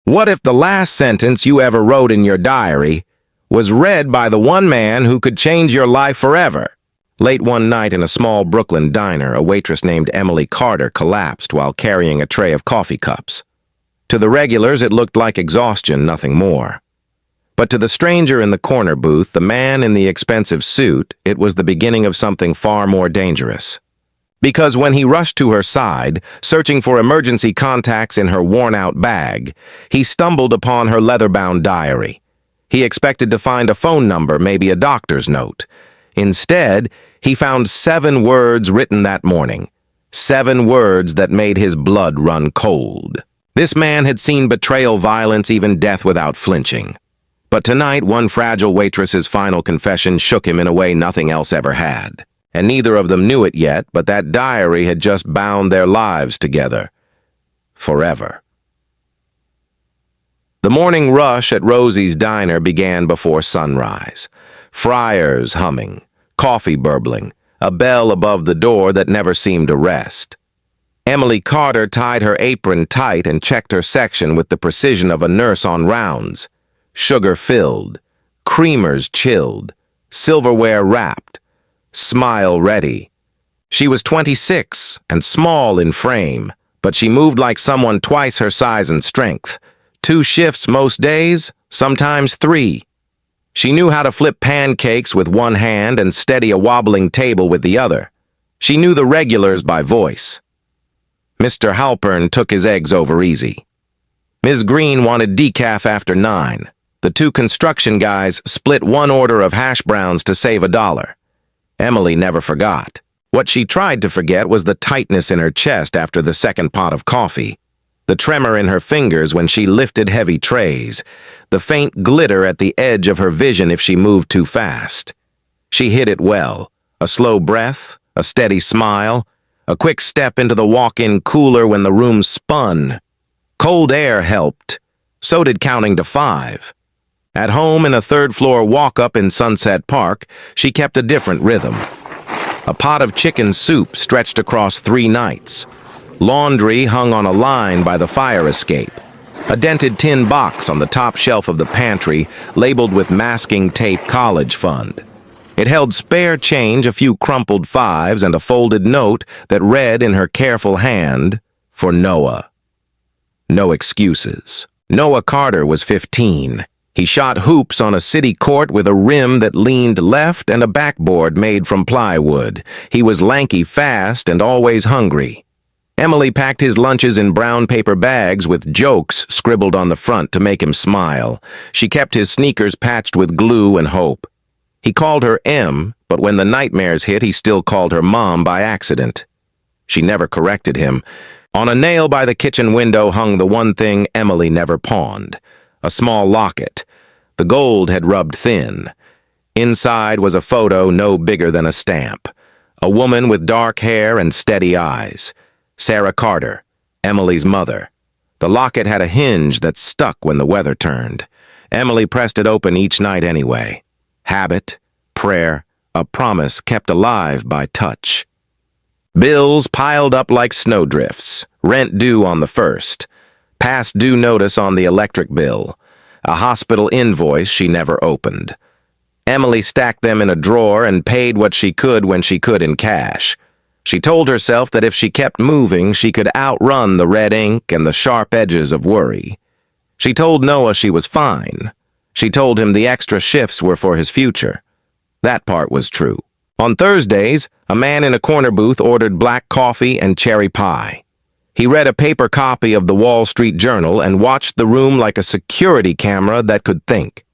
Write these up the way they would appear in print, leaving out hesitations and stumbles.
What if the last sentence you ever wrote in your diary was read by the one man who could change your life forever? Late one night in a small Brooklyn diner, a waitress named Emily Carter collapsed while carrying a tray of coffee cups. To the regulars, it looked like exhaustion, nothing more. But to the stranger in the corner booth, the man in the expensive suit, it was the beginning of something far more dangerous. Because when he rushed to her side, searching for emergency contacts in her worn-out bag, he stumbled upon her leather-bound diary. He expected to find a phone number, maybe a doctor's note. Instead, he found 7 words written that morning. 7 words that made his blood run cold. This man had seen betrayal, violence, even death without flinching. But tonight, one fragile waitress's final confession shook him in a way nothing else ever had. And neither of them knew it yet, but that diary had just bound their lives together. Forever. The morning rush at Rosie's diner began before sunrise. Fryers humming, coffee burbling, a bell above the door that never seemed to rest. Emily Carter tied her apron tight and checked her section with the precision of a nurse on rounds. Sugar filled, creamers chilled, silverware wrapped, smile ready. She was 26 and small in frame, but she moved like someone twice her size and strength. 2 shifts most days, sometimes 3. She knew how to flip pancakes with one hand and steady a wobbling table with the other. She knew the regulars by voice. Mr. Halpern took his eggs over easy. Ms. Green wanted decaf after 9. The 2 construction guys split 1 order of hash browns to save $1. Emily never forgot. What she tried to forget was the tightness in her chest after the second pot of coffee, the tremor in her fingers when she lifted heavy trays, the faint glitter at the edge of her vision if she moved too fast. She hid it well, a slow breath, a steady smile, a quick step into the walk-in cooler when the room spun. Cold air helped. So did counting to 5. At home in a 3rd-floor walk-up in Sunset Park, she kept a different rhythm. A pot of chicken soup stretched across 3 nights. Laundry hung on a line by the fire escape. A dented tin box on the top shelf of the pantry, labeled with masking tape college fund. It held spare change, a few crumpled 5s, and a folded note that read in her careful hand, for Noah. No excuses. Noah Carter was 15. He shot hoops on a city court with a rim that leaned left and a backboard made from plywood. He was lanky, fast, and always hungry. Emily packed his lunches in brown paper bags with jokes scribbled on the front to make him smile. She kept his sneakers patched with glue and hope. He called her M, but when the nightmares hit, he still called her Mom by accident. She never corrected him. On a nail by the kitchen window hung the one thing Emily never pawned. A small locket. The gold had rubbed thin. Inside was a photo no bigger than a stamp. A woman with dark hair and steady eyes. Sarah Carter, Emily's mother. The locket had a hinge that stuck when the weather turned. Emily pressed it open each night anyway. Habit, prayer, a promise kept alive by touch. Bills piled up like snowdrifts. Rent due on the 1st. Past due notice on the electric bill. A hospital invoice she never opened. Emily stacked them in a drawer and paid what she could when she could in cash. She told herself that if she kept moving, she could outrun the red ink and the sharp edges of worry. She told Noah she was fine. She told him the extra shifts were for his future. That part was true. On Thursdays, a man in a corner booth ordered black coffee and cherry pie. He read a paper copy of the Wall Street Journal and watched the room like a security camera that could think.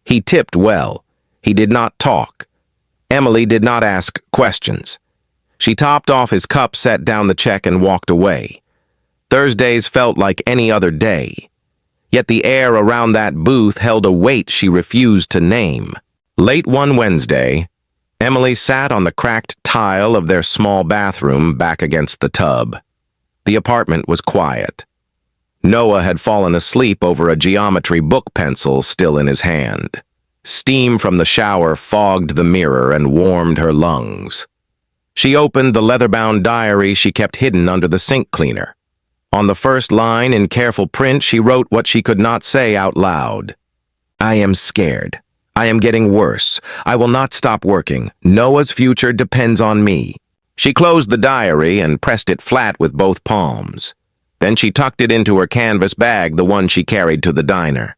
He tipped well. He did not talk. Emily did not ask questions. She topped off his cup, set down the check, and walked away. Thursdays felt like any other day. Yet the air around that booth held a weight she refused to name. Late one Wednesday, Emily sat on the cracked tile of their small bathroom back against the tub. The apartment was quiet. Noah had fallen asleep over a geometry book pencil still in his hand. Steam from the shower fogged the mirror and warmed her lungs. She opened the leather-bound diary she kept hidden under the sink cleaner. On the first line, in careful print, she wrote what she could not say out loud. I am scared. I am getting worse. I will not stop working. Noah's future depends on me. She closed the diary and pressed it flat with both palms. Then she tucked it into her canvas bag, the one she carried to the diner.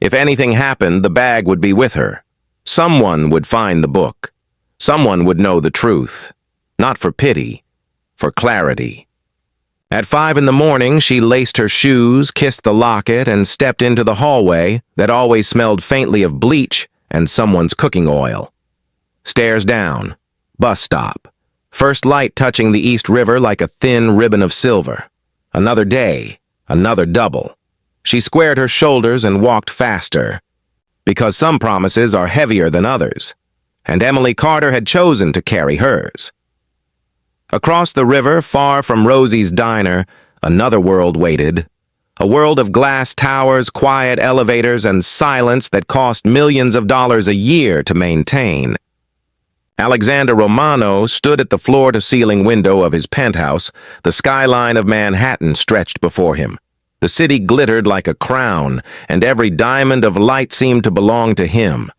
If anything happened, the bag would be with her. Someone would find the book. Someone would know the truth. Not for pity, for clarity. At 5 in the morning, she laced her shoes, kissed the locket, and stepped into the hallway that always smelled faintly of bleach and someone's cooking oil. Stairs down. Bus stop. First light touching the East River like a thin ribbon of silver. Another day, another double. She squared her shoulders and walked faster, because some promises are heavier than others, and Emily Carter had chosen to carry hers. Across the river, far from Rosie's diner, another world waited. A world of glass towers, quiet elevators, and silence that cost millions of dollars a year to maintain. Alexander Romano stood at the floor-to-ceiling window of his penthouse. The skyline of Manhattan stretched before him. The city glittered like a crown, and every diamond of light seemed to belong to him.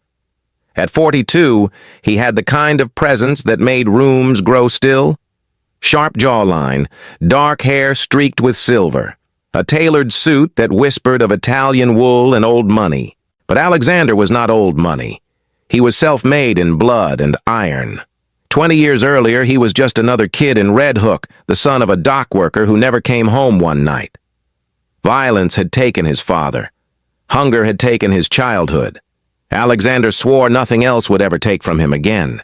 At 42, he had the kind of presence that made rooms grow still. Sharp jawline, dark hair streaked with silver, a tailored suit that whispered of Italian wool and old money. But Alexander was not old money. He was self-made in blood and iron. 20 years earlier, he was just another kid in Red Hook, the son of a dock worker who never came home one night. Violence had taken his father. Hunger had taken his childhood. Alexander swore nothing else would ever take from him again.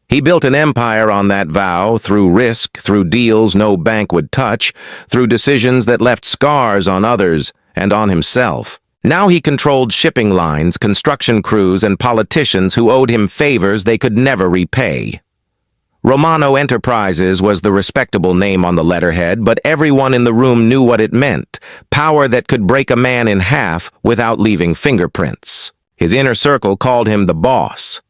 He built an empire on that vow, through risk, through deals no bank would touch, through decisions that left scars on others and on himself. Now he controlled shipping lines, construction crews, and politicians who owed him favors they could never repay. Romano Enterprises was the respectable name on the letterhead, but everyone in the room knew what it meant: power that could break a man in half without leaving fingerprints. His inner circle called him the boss.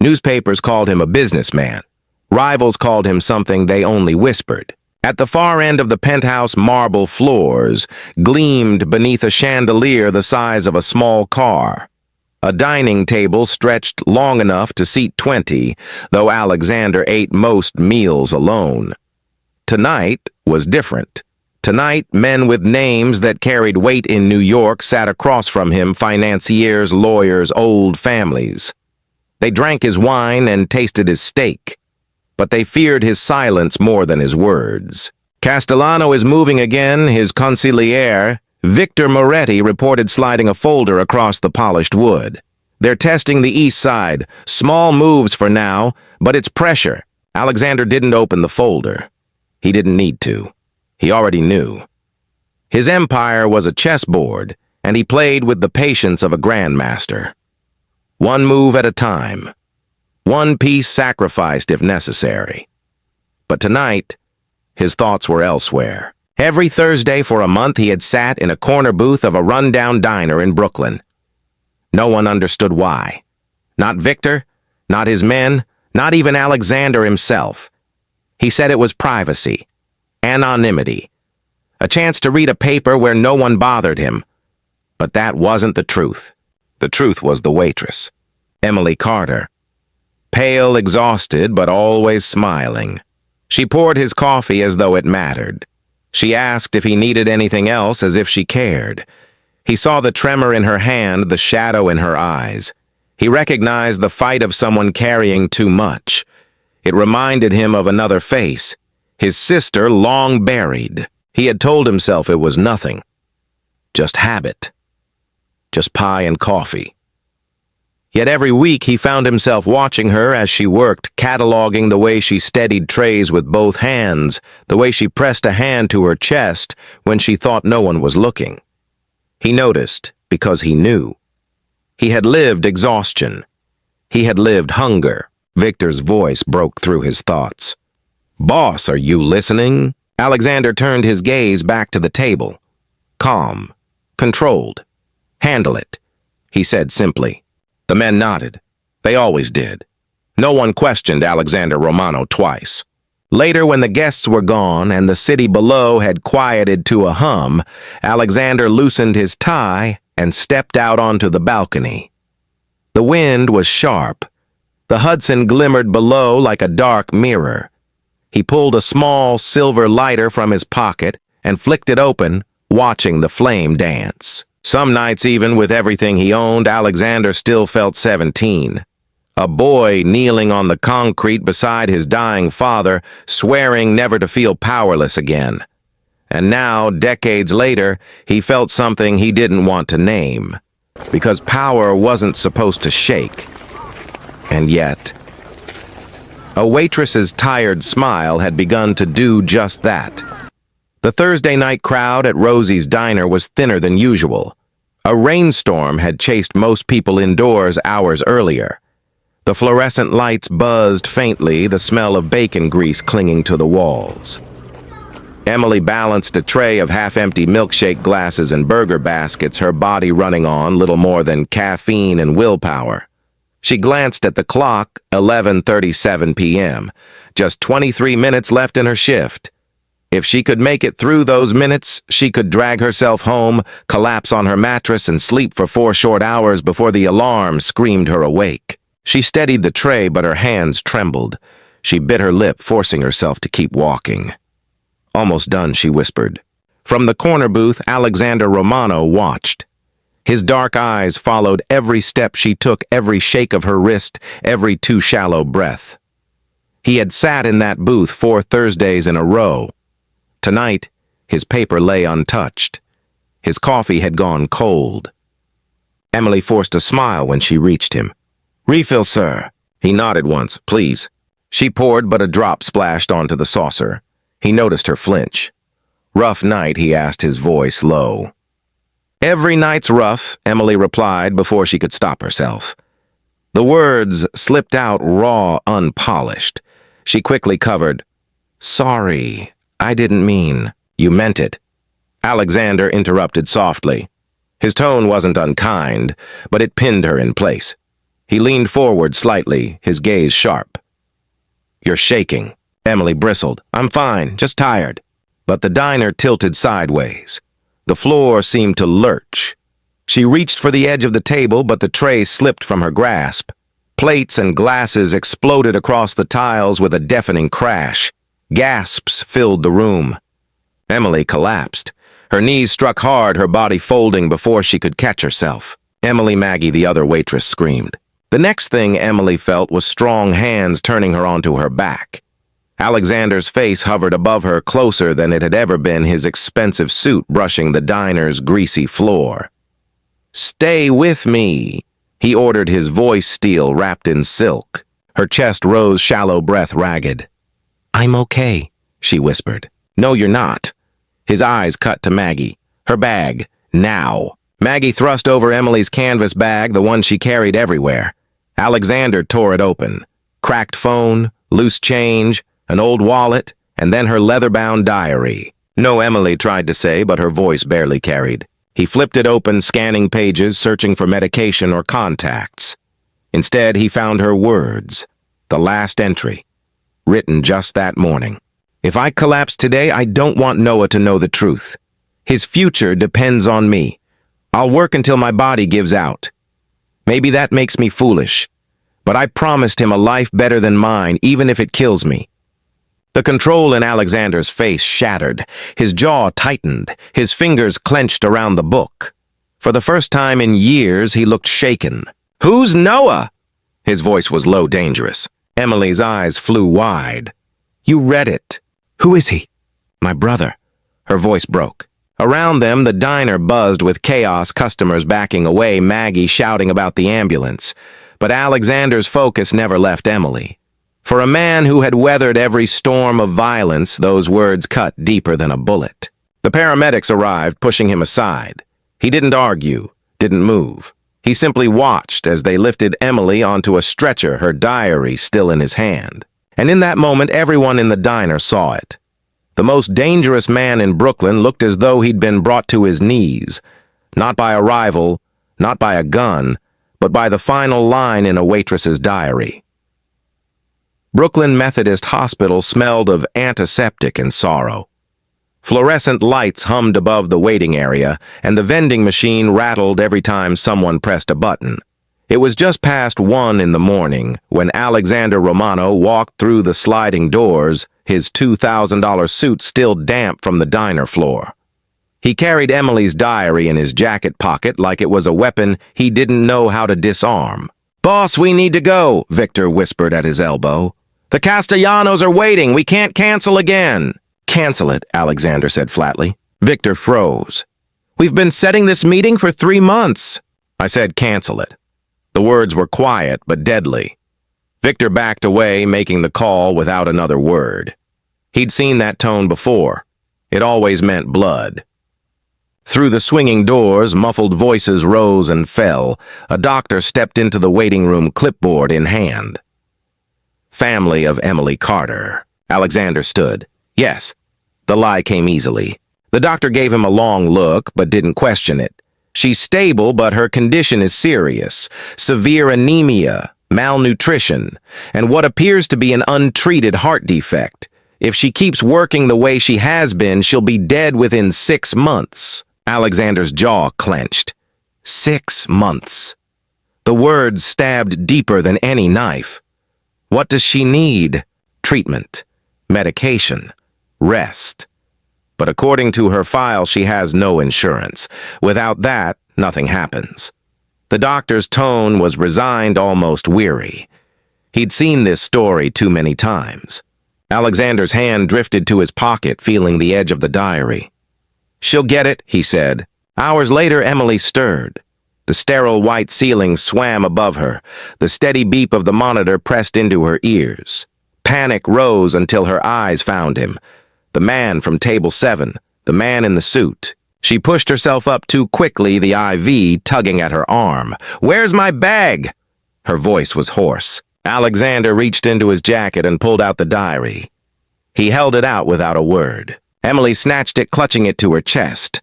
Newspapers called him a businessman. Rivals called him something they only whispered. At the far end of the penthouse, marble floors gleamed beneath a chandelier the size of a small car. A dining table stretched long enough to seat 20, though Alexander ate most meals alone. Tonight was different. Tonight, men with names that carried weight in New York sat across from him: financiers, lawyers, old families. They drank his wine and tasted his steak, but they feared his silence more than his words. Castellano is moving again, his consigliere, Victor Moretti, reported, sliding a folder across the polished wood. They're testing the east side. Small moves for now, but it's pressure. Alexander didn't open the folder. He didn't need to. He already knew. His empire was a chessboard, and he played with the patience of a grandmaster. One move at a time. One piece sacrificed if necessary. But tonight, his thoughts were elsewhere. Every Thursday for a month, he had sat in a corner booth of a rundown diner in Brooklyn. No one understood why. Not Victor, not his men, not even Alexander himself. He said it was privacy, anonymity, a chance to read a paper where no one bothered him. But that wasn't the truth. The truth was the waitress, Emily Carter. Pale, exhausted, but always smiling. She poured his coffee as though it mattered. She asked if he needed anything else, as if she cared. He saw the tremor in her hand, the shadow in her eyes. He recognized the fight of someone carrying too much. It reminded him of another face, his sister long buried. He had told himself it was nothing. Just habit. Just pie and coffee. Yet every week he found himself watching her as she worked, cataloging the way she steadied trays with both hands, the way she pressed a hand to her chest when she thought no one was looking. He noticed because he knew. He had lived exhaustion. He had lived hunger. Victor's voice broke through his thoughts. "Boss, are you listening?" Alexander turned his gaze back to the table. Calm. Controlled. "Handle it," he said simply. The men nodded. They always did. No one questioned Alexander Romano twice. Later, when the guests were gone and the city below had quieted to a hum, Alexander loosened his tie and stepped out onto the balcony. The wind was sharp. The Hudson glimmered below like a dark mirror. He pulled a small silver lighter from his pocket and flicked it open, watching the flame dance. Some nights, even with everything he owned, Alexander still felt 17. A boy kneeling on the concrete beside his dying father, swearing never to feel powerless again. And now, decades later, he felt something he didn't want to name, because power wasn't supposed to shake. And yet, a waitress's tired smile had begun to do just that. The Thursday night crowd at Rosie's diner was thinner than usual. A rainstorm had chased most people indoors hours earlier. The fluorescent lights buzzed faintly, the smell of bacon grease clinging to the walls. Emily balanced a tray of half-empty milkshake glasses and burger baskets, her body running on little more than caffeine and willpower. She glanced at the clock, 11:37 p.m., just 23 minutes left in her shift. If she could make it through those minutes, she could drag herself home, collapse on her mattress, and sleep for 4 short hours before the alarm screamed her awake. She steadied the tray, but her hands trembled. She bit her lip, forcing herself to keep walking. "Almost done," she whispered. From the corner booth, Alexander Romano watched. His dark eyes followed every step she took, every shake of her wrist, every too shallow breath. He had sat in that booth 4 Thursdays in a row. Tonight, his paper lay untouched. His coffee had gone cold. Emily forced a smile when she reached him. "Refill, sir." He nodded once. "Please." She poured, but a drop splashed onto the saucer. He noticed her flinch. "Rough night?" he asked, his voice low. "Every night's rough," Emily replied before she could stop herself. The words slipped out raw, unpolished. She quickly covered. "Sorry, I didn't mean." "You meant it." Alexander interrupted softly. His tone wasn't unkind, but it pinned her in place. He leaned forward slightly, his gaze sharp. "You're shaking." Emily bristled. "I'm fine, just tired." But the diner tilted sideways. The floor seemed to lurch. She reached for the edge of the table, but the tray slipped from her grasp. Plates and glasses exploded across the tiles with a deafening crash. Gasps filled the room. Emily collapsed. Her knees struck hard, her body folding before she could catch herself. "Emily!" Maggie, the other waitress, screamed. The next thing Emily felt was strong hands turning her onto her back. Alexander's face hovered above her, closer than it had ever been, his expensive suit brushing the diner's greasy floor. "Stay with me," he ordered, his voice steel wrapped in silk. Her chest rose, shallow breath ragged. "I'm okay," she whispered. "No, you're not." His eyes cut to Maggie. "Her bag, now." Maggie thrust over Emily's canvas bag, the one she carried everywhere. Alexander tore it open. Cracked phone, loose change, an old wallet, and then her leather-bound diary. "No," Emily tried to say, but her voice barely carried. He flipped it open, scanning pages, searching for medication or contacts. Instead, he found her words. The last entry, written just that morning. "If I collapse today, I don't want Noah to know the truth. His future depends on me. I'll work until my body gives out. Maybe that makes me foolish, but I promised him a life better than mine, even if it kills me." The control in Alexander's face shattered. His jaw tightened, his fingers clenched around the book. For the first time in years, he looked shaken. "Who's Noah?" His voice was low, dangerous. Emily's eyes flew wide. "You read it. Who is he?" "My brother." Her voice broke. Around them, the diner buzzed with chaos, customers backing away, Maggie shouting about the ambulance. But Alexander's focus never left Emily. For a man who had weathered every storm of violence, those words cut deeper than a bullet. The paramedics arrived, pushing him aside. He didn't argue, didn't move. He simply watched as they lifted Emily onto a stretcher, her diary still in his hand. And in that moment, everyone in the diner saw it. The most dangerous man in Brooklyn looked as though he'd been brought to his knees, not by a rival, not by a gun, but by the final line in a waitress's diary. Brooklyn Methodist Hospital smelled of antiseptic and sorrow. Fluorescent lights hummed above the waiting area, and the vending machine rattled every time someone pressed a button. It was just past 1 in the morning when Alexander Romano walked through the sliding doors, his $2,000 suit still damp from the diner floor. He carried Emily's diary in his jacket pocket like it was a weapon he didn't know how to disarm. "Boss, we need to go," Victor whispered at his elbow. "The Castellanos are waiting. We can't cancel again." "Cancel it," Alexander said flatly. Victor froze. "We've been setting this meeting for 3 months." I said cancel it. The words were quiet but deadly. Victor backed away, making the call without another word. He'd seen that tone before. It always meant blood. Through the swinging doors, muffled voices rose and fell. A doctor stepped into the waiting room, clipboard in hand. "Family of Emily Carter." Alexander stood. "Yes." The lie came easily. The doctor gave him a long look, but didn't question it. "She's stable, but her condition is serious. Severe anemia, malnutrition, and what appears to be an untreated heart defect. If she keeps working the way she has been, she'll be dead within 6 months. Alexander's jaw clenched. 6 months. The words stabbed deeper than any knife. What does she need? Treatment, medication, rest. But according to her file, she has no insurance. Without that, nothing happens. The doctor's tone was resigned, almost weary. He'd seen this story too many times. Alexander's hand drifted to his pocket, feeling the edge of the diary. "She'll get it," he said. Hours later, Emily stirred. The sterile white ceiling swam above her. The steady beep of the monitor pressed into her ears. Panic rose until her eyes found him. The man from table 7, the man in the suit. She pushed herself up too quickly, the IV tugging at her arm. "Where's my bag?" Her voice was hoarse. Alexander reached into his jacket and pulled out the diary. He held it out without a word. Emily snatched it, clutching it to her chest.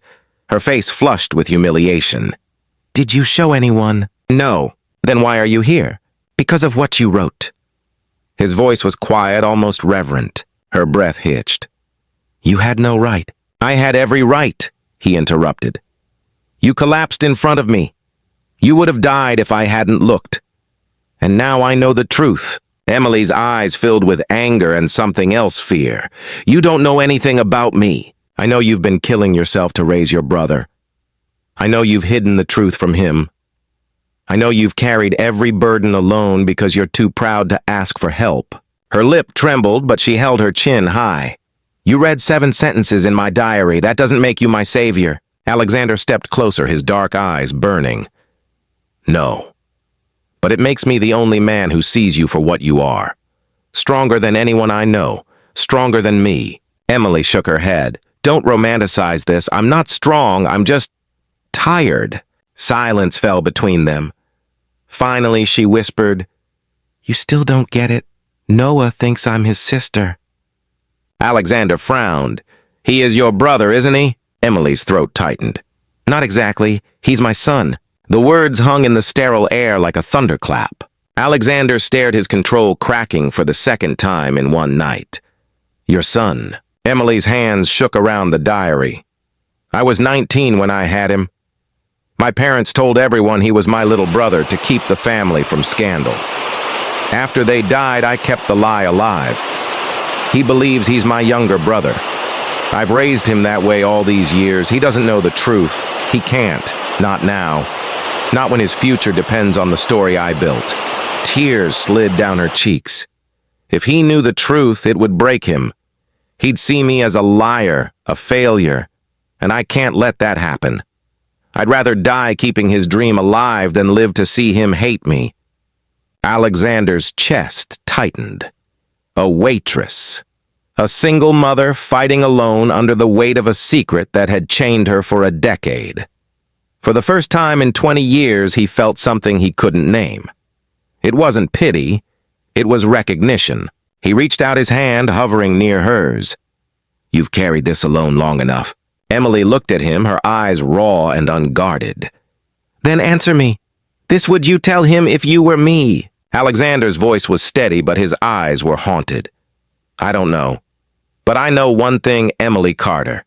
Her face flushed with humiliation. "Did you show anyone?" "No." "Then why are you here?" "Because of what you wrote." His voice was quiet, almost reverent. Her breath hitched. "You had no right." "I had every right," he interrupted. "You collapsed in front of me. You would have died if I hadn't looked. And now I know the truth." Emily's eyes filled with anger and something else, fear. "You don't know anything about me. I know you've been killing yourself to raise your brother. I know you've hidden the truth from him. I know you've carried every burden alone because you're too proud to ask for help." Her lip trembled, but she held her chin high. "You read 7 sentences in my diary. That doesn't make you my savior." Alexander stepped closer, his dark eyes burning. "No. But it makes me the only man who sees you for what you are. Stronger than anyone I know. Stronger than me." Emily shook her head. "Don't romanticize this. I'm not strong. I'm just tired." Silence fell between them. Finally, she whispered, "You still don't get it. Noah thinks I'm his sister." Alexander frowned. "He is your brother, isn't he?" Emily's throat tightened. "Not exactly. He's my son." The words hung in the sterile air like a thunderclap. Alexander stared, his control cracking for the second time in one night. "Your son." Emily's hands shook around the diary. "I was 19 when I had him. My parents told everyone he was my little brother to keep the family from scandal. After they died, I kept the lie alive. He believes he's my younger brother. I've raised him that way all these years. He doesn't know the truth. He can't. Not now. Not when his future depends on the story I built." Tears slid down her cheeks. If he knew the truth, it would break him. He'd see me as a liar, a failure, and I can't let that happen. I'd rather die keeping his dream alive than live to see him hate me. Alexander's chest tightened. A waitress. A single mother fighting alone under the weight of a secret that had chained her for a decade. For the first time in 20 years, he felt something he couldn't name. It wasn't pity. It was recognition. He reached out his hand, hovering near hers. "You've carried this alone long enough." Emily looked at him, her eyes raw and unguarded. "Then answer me. This would you tell him if you were me?" Alexander's voice was steady, but his eyes were haunted. I don't know. But I know one thing, Emily Carter.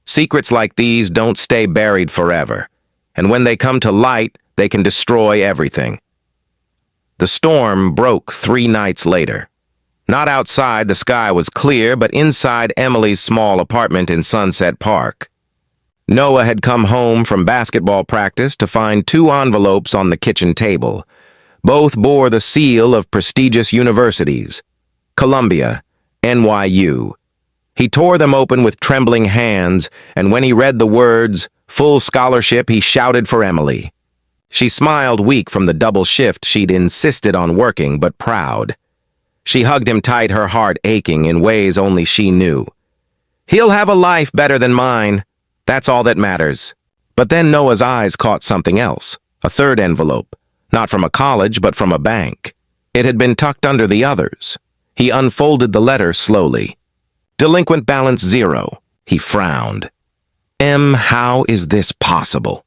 Secrets like these don't stay buried forever. And when they come to light, they can destroy everything. The storm broke 3 nights later. Not outside, the sky was clear, but inside Emily's small apartment in Sunset Park. Noah had come home from basketball practice to find 2 envelopes on the kitchen table. Both bore the seal of prestigious universities, Columbia, NYU. He tore them open with trembling hands, and when he read the words, "full scholarship," he shouted for Emily. She smiled, weak from the double shift she'd insisted on working, but proud. She hugged him tight, her heart aching in ways only she knew. He'll have a life better than mine. That's all that matters. But then Noah's eyes caught something else, a 3rd envelope, not from a college, but from a bank. It had been tucked under the others. He unfolded the letter slowly. Delinquent balance 0. He frowned. How is this possible?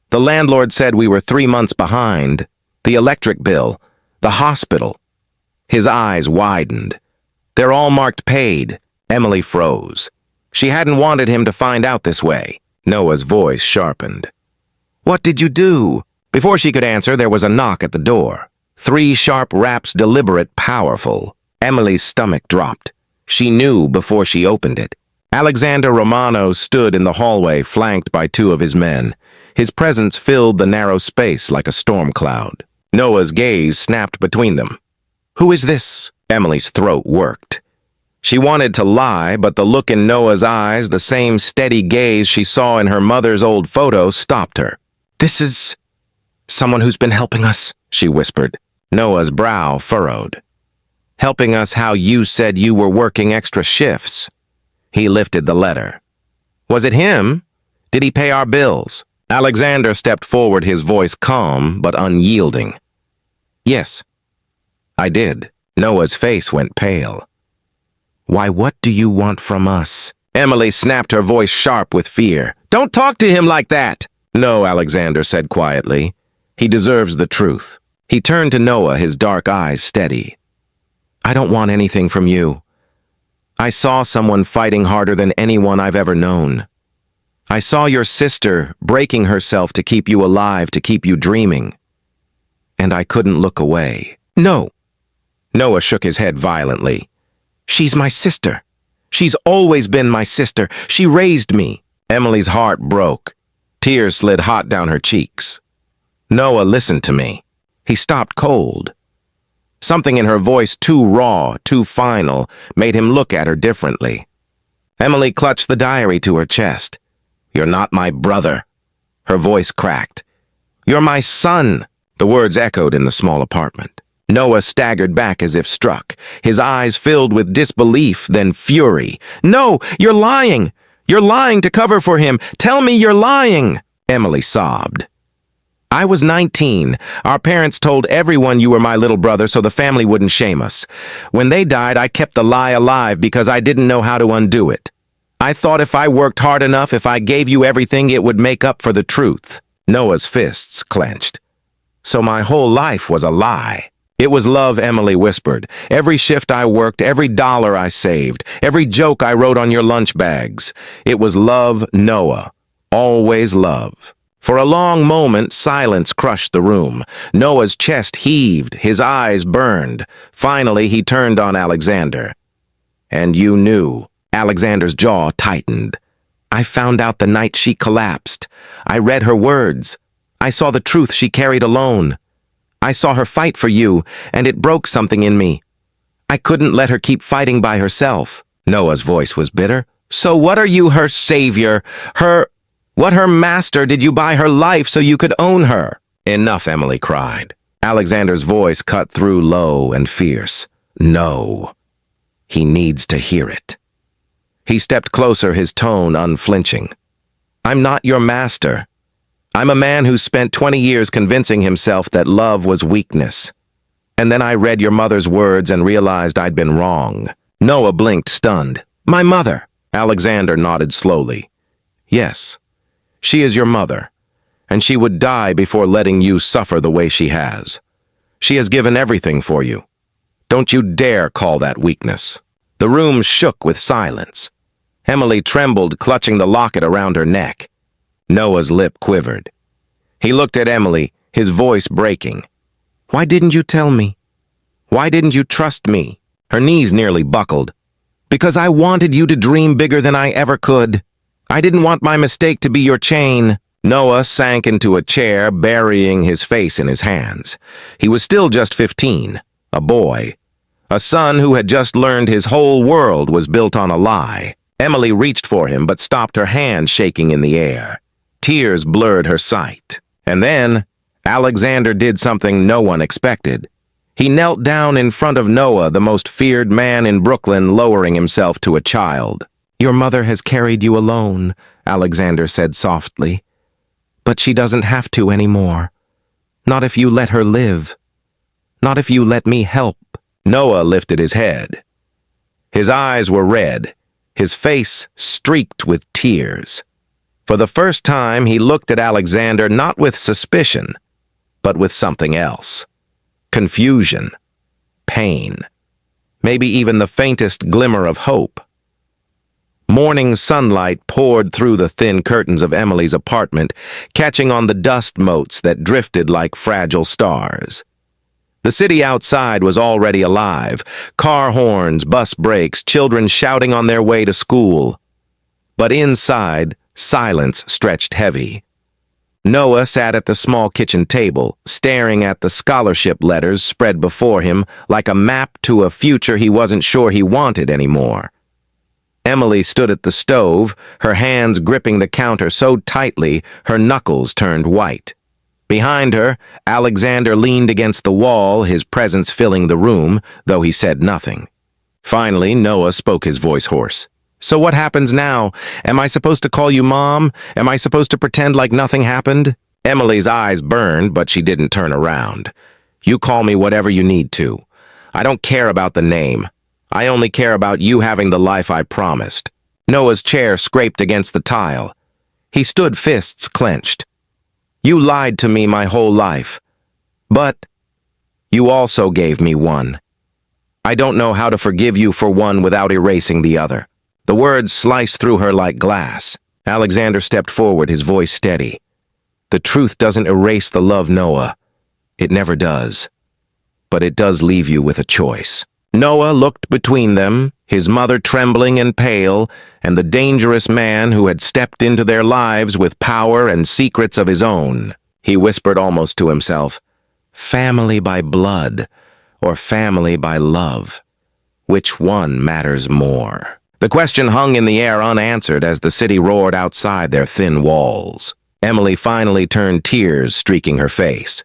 The landlord said we were 3 months behind. The electric bill, the hospital. His eyes widened. They're all marked paid. Emily froze. She hadn't wanted him to find out this way. Noah's voice sharpened. What did you do? Before she could answer, there was a knock at the door. 3 sharp raps, deliberate, powerful. Emily's stomach dropped. She knew before she opened it. Alexander Romano stood in the hallway, flanked by 2 of his men. His presence filled the narrow space like a storm cloud. Noah's gaze snapped between them. Who is this? Emily's throat worked. She wanted to lie, but the look in Noah's eyes, the same steady gaze she saw in her mother's old photo, stopped her. This is someone who's been helping us, she whispered. Noah's brow furrowed. Helping us how you said you were working extra shifts. He lifted the letter. Was it him? Did he pay our bills? Alexander stepped forward, his voice calm but unyielding. Yes, I did. Noah's face went pale. Why, what do you want from us? Emily snapped, her voice sharp with fear. Don't talk to him like that! No, Alexander said quietly. He deserves the truth. He turned to Noah, his dark eyes steady. I don't want anything from you. I saw someone fighting harder than anyone I've ever known. I saw your sister breaking herself to keep you alive, to keep you dreaming. And I couldn't look away. No! Noah shook his head violently. She's my sister. She's always been my sister. She raised me. Emily's heart broke. Tears slid hot down her cheeks. Noah, listen to me. He stopped cold. Something in her voice, too raw, too final, made him look at her differently. Emily clutched the diary to her chest. You're not my brother. Her voice cracked. You're my son. The words echoed in the small apartment. Noah staggered back as if struck, his eyes filled with disbelief, then fury. No, you're lying! You're lying to cover for him! Tell me you're lying! Emily sobbed. I was 19. Our parents told everyone you were my little brother so the family wouldn't shame us. When they died, I kept the lie alive because I didn't know how to undo it. I thought if I worked hard enough, if I gave you everything, it would make up for the truth. Noah's fists clenched. So my whole life was a lie. It was love, Emily whispered. Every shift I worked, every dollar I saved, every joke I wrote on your lunch bags. It was love, Noah. Always love. For a long moment, silence crushed the room. Noah's chest heaved, his eyes burned. Finally, he turned on Alexander. And you knew. Alexander's jaw tightened. I found out the night she collapsed. I read her words. I saw the truth she carried alone. I saw her fight for you, and it broke something in me. I couldn't let her keep fighting by herself. Noah's voice was bitter. So what are you, her savior? What her master? Did you buy her life so you could own her? Enough, Emily cried. Alexander's voice cut through low and fierce. No. He needs to hear it. He stepped closer, his tone unflinching. I'm not your master. I'm a man who spent 20 years convincing himself that love was weakness. And then I read your mother's words and realized I'd been wrong. Noah blinked, stunned. My mother? Alexander nodded slowly. Yes, she is your mother, and she would die before letting you suffer the way she has. She has given everything for you. Don't you dare call that weakness." The room shook with silence. Emily trembled, clutching the locket around her neck. Noah's lip quivered. He looked at Emily, his voice breaking. "Why didn't you tell me? Why didn't you trust me?" Her knees nearly buckled. "Because I wanted you to dream bigger than I ever could. I didn't want my mistake to be your chain." Noah sank into a chair, burying his face in his hands. He was still just 15, a boy. A son who had just learned his whole world was built on a lie. Emily reached for him, but stopped, her hand shaking in the air. Tears blurred her sight. And then, Alexander did something no one expected. He knelt down in front of Noah, the most feared man in Brooklyn, lowering himself to a child. "Your mother has carried you alone," Alexander said softly. "But she doesn't have to anymore. Not if you let her live. Not if you let me help." Noah lifted his head. His eyes were red, his face streaked with tears. For the first time, he looked at Alexander not with suspicion, but with something else. Confusion, pain, maybe even the faintest glimmer of hope. Morning sunlight poured through the thin curtains of Emily's apartment, catching on the dust motes that drifted like fragile stars. The city outside was already alive, car horns, bus brakes, children shouting on their way to school. But inside, silence stretched heavy. Noah sat at the small kitchen table, staring at the scholarship letters spread before him like a map to a future he wasn't sure he wanted anymore. Emily stood at the stove, her hands gripping the counter so tightly her knuckles turned white. Behind her, Alexander leaned against the wall, his presence filling the room, though he said nothing. Finally, Noah spoke, his voice hoarse. "So what happens now? Am I supposed to call you Mom? Am I supposed to pretend like nothing happened?" Emily's eyes burned, but she didn't turn around. "You call me whatever you need to. I don't care about the name. I only care about you having the life I promised." Noah's chair scraped against the tile. He stood, fists clenched. "You lied to me my whole life. But you also gave me one. I don't know how to forgive you for one without erasing the other." The words sliced through her like glass. Alexander stepped forward, his voice steady. "The truth doesn't erase the love, Noah. It never does. But it does leave you with a choice." Noah looked between them, his mother trembling and pale, and the dangerous man who had stepped into their lives with power and secrets of his own. He whispered almost to himself, "Family by blood, or family by love? Which one matters more?" The question hung in the air unanswered as the city roared outside their thin walls. Emily finally turned, tears streaking her face.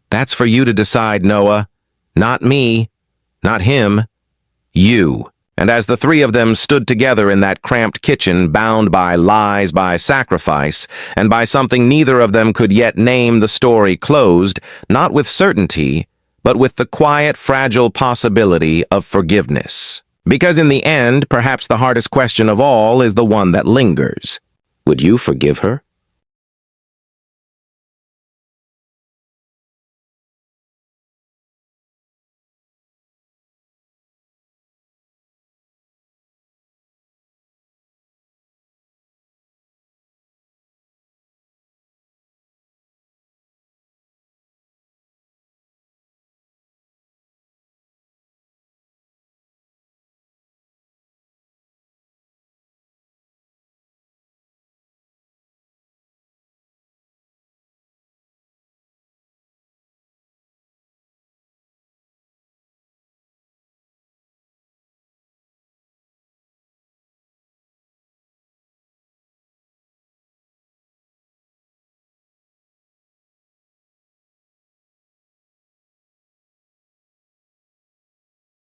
"That's for you to decide, Noah. Not me. Not him. You." And as the three of them stood together in that cramped kitchen, bound by lies, by sacrifice, and by something neither of them could yet name, the story closed, not with certainty, but with the quiet, fragile possibility of forgiveness. Because in the end, perhaps the hardest question of all is the one that lingers. Would you forgive her?